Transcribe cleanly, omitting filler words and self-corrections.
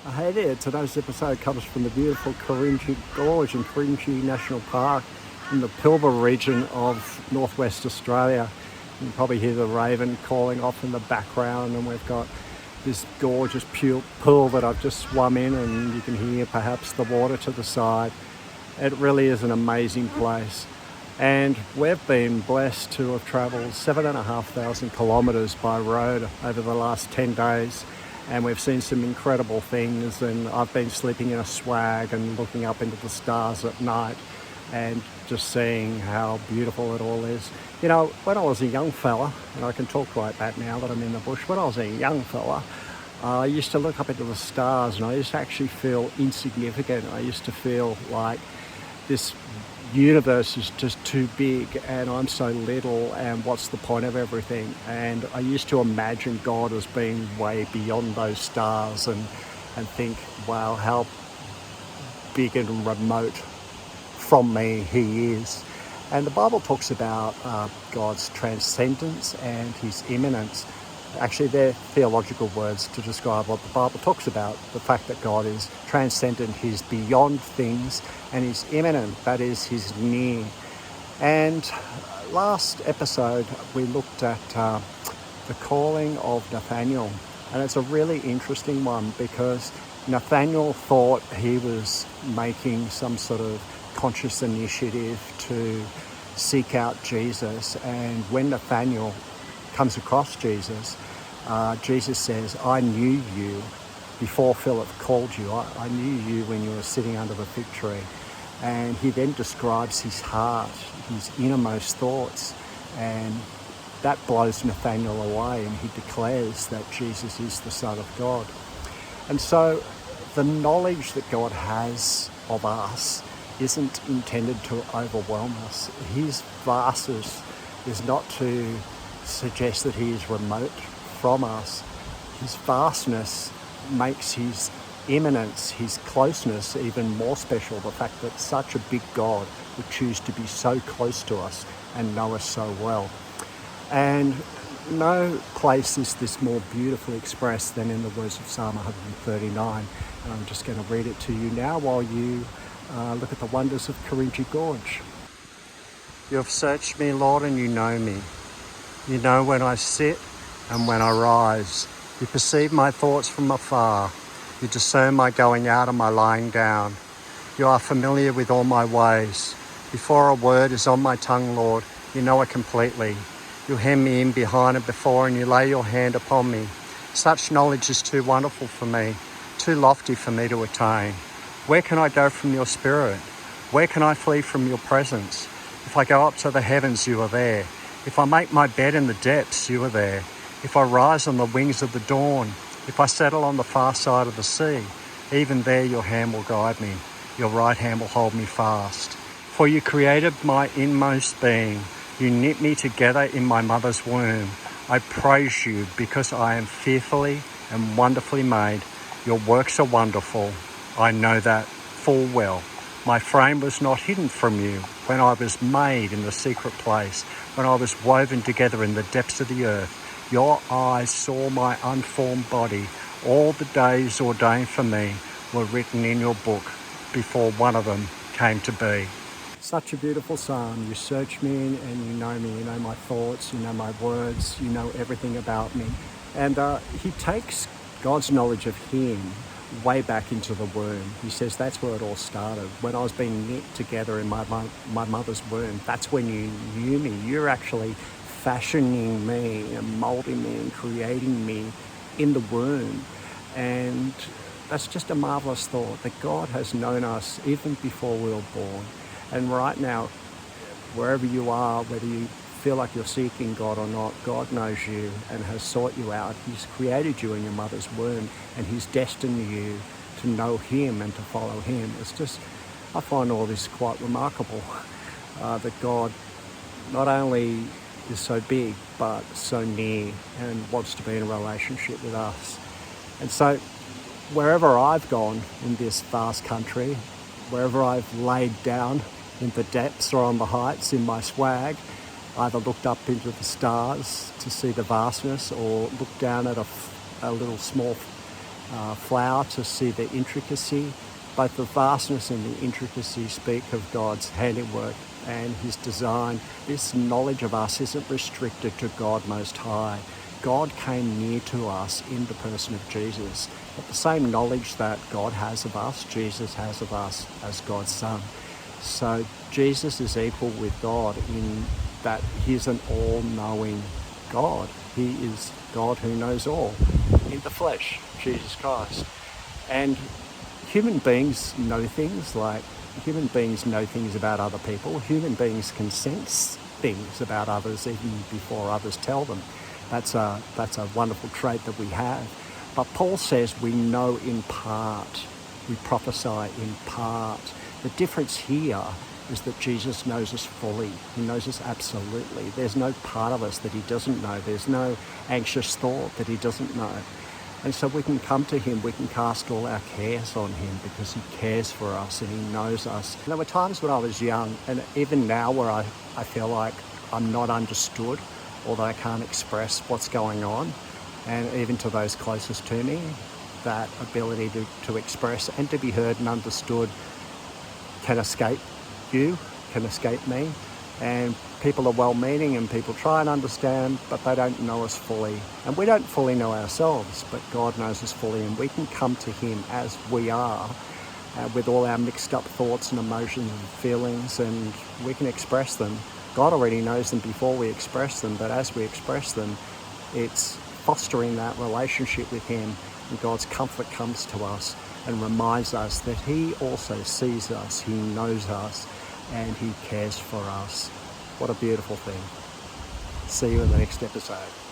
Hey there, today's episode comes from the beautiful Karinji Gorge in Karinji National Park in the Pilbara region of northwest Australia. You can probably hear the raven calling off in the background, and we've got this gorgeous pool that I've just swum in, and you can hear perhaps the water to the side. It really is an amazing place. And we've been blessed to have travelled 7,500 kilometres by road over the last 10 days. And we've seen some incredible things, and I've been sleeping in a swag and looking up into the stars at night and just seeing how beautiful it all is. You know, when I was a young fella, and I can talk like that now that I'm in the bush, when I was a young fella, I used to look up into the stars and I used to actually feel insignificant. I used to feel like this universe is just too big and I'm so little, and what's the point of everything? And I used to imagine God as being way beyond those stars and think, wow, how big and remote from me he is. And the Bible talks about God's transcendence and his immanence. Actually, they're theological words to describe what the Bible talks about, the fact that God is transcendent, he's beyond things, and he's immanent, that is, he's near. And last episode, we looked at the calling of Nathaniel, and it's a really interesting one because Nathaniel thought he was making some sort of conscious initiative to seek out Jesus, and when Nathaniel comes across Jesus, Jesus says, I knew you before Philip called you. I knew you when you were sitting under the fig tree. And he then describes his heart, his innermost thoughts, and that blows Nathaniel away, and he declares that Jesus is the Son of God. And so the knowledge that God has of us isn't intended to overwhelm us. His vastness is not to suggest that he is remote from us. His vastness makes his immanence, his closeness even more special. The fact that such a big God would choose to be so close to us and know us so well. And no place is this more beautifully expressed than in the words of Psalm 139. And I'm just going to read it to you now while you look at the wonders of Karinji Gorge. You have searched me, Lord, and you know me. You know when I sit and when I rise. You perceive my thoughts from afar. You discern my going out and my lying down. You are familiar with all my ways. Before a word is on my tongue, Lord, you know it completely. You hem me in behind and before, and you lay your hand upon me. Such knowledge is too wonderful for me, too lofty for me to attain. Where can I go from your spirit? Where can I flee from your presence? If I go up to the heavens, you are there. If I make my bed in the depths, you are there. If I rise on the wings of the dawn, if I settle on the far side of the sea, even there your hand will guide me. Your right hand will hold me fast. For you created my inmost being. You knit me together in my mother's womb. I praise you because I am fearfully and wonderfully made. Your works are wonderful. I know that full well. My frame was not hidden from you when I was made in the secret place, when I was woven together in the depths of the earth. Your eyes saw my unformed body. All the days ordained for me were written in your book before one of them came to be. Such a beautiful psalm. You search me and you know me. You know my thoughts, you know my words, you know everything about me. And he takes God's knowledge of him way back into the womb. He says that's where it all started. When I was being knit together in my mother's womb, that's when you knew me. You're actually fashioning me and molding me and creating me in the womb. And that's just a marvelous thought, that God has known us even before we were born. And right now, wherever you are, whether you feel like you're seeking God or not, God knows you and has sought you out. He's created you in your mother's womb, and he's destined you to know him and to follow him. It's just, I find all this quite remarkable, that God not only is so big, but so near and wants to be in a relationship with us. And so wherever I've gone in this vast country, wherever I've laid down in the depths or on the heights in my swag, either looked up into the stars to see the vastness or looked down at a little small flower to see the intricacy. Both the vastness and the intricacy speak of God's handiwork and his design. This knowledge of us isn't restricted to God Most High. God came near to us in the person of Jesus. But the same knowledge that God has of us, Jesus has of us as God's Son. So Jesus is equal with God in that he's an all-knowing God. He is God who knows all in the flesh, Jesus Christ. And human beings know things about other people. Human beings can sense things about others even before others tell them. That's a wonderful trait that we have. But Paul says we know in part. We prophesy in part. The difference here is that Jesus knows us fully. He knows us absolutely. There's no part of us that he doesn't know. There's no anxious thought that he doesn't know. And so we can come to him, we can cast all our cares on him because he cares for us and he knows us. And there were times when I was young, and even now, where I feel like I'm not understood or that I can't express what's going on. And even to those closest to me, that ability to express and to be heard and understood can escape you, can escape me. And people are well-meaning and people try and understand, but they don't know us fully. And we don't fully know ourselves, but God knows us fully, and we can come to him as we are, with all our mixed up thoughts and emotions and feelings, and we can express them. God already knows them before we express them, but as we express them, it's fostering that relationship with him, and God's comfort comes to us and reminds us that he also sees us, he knows us, and he cares for us. What a beautiful thing. See you in the next episode.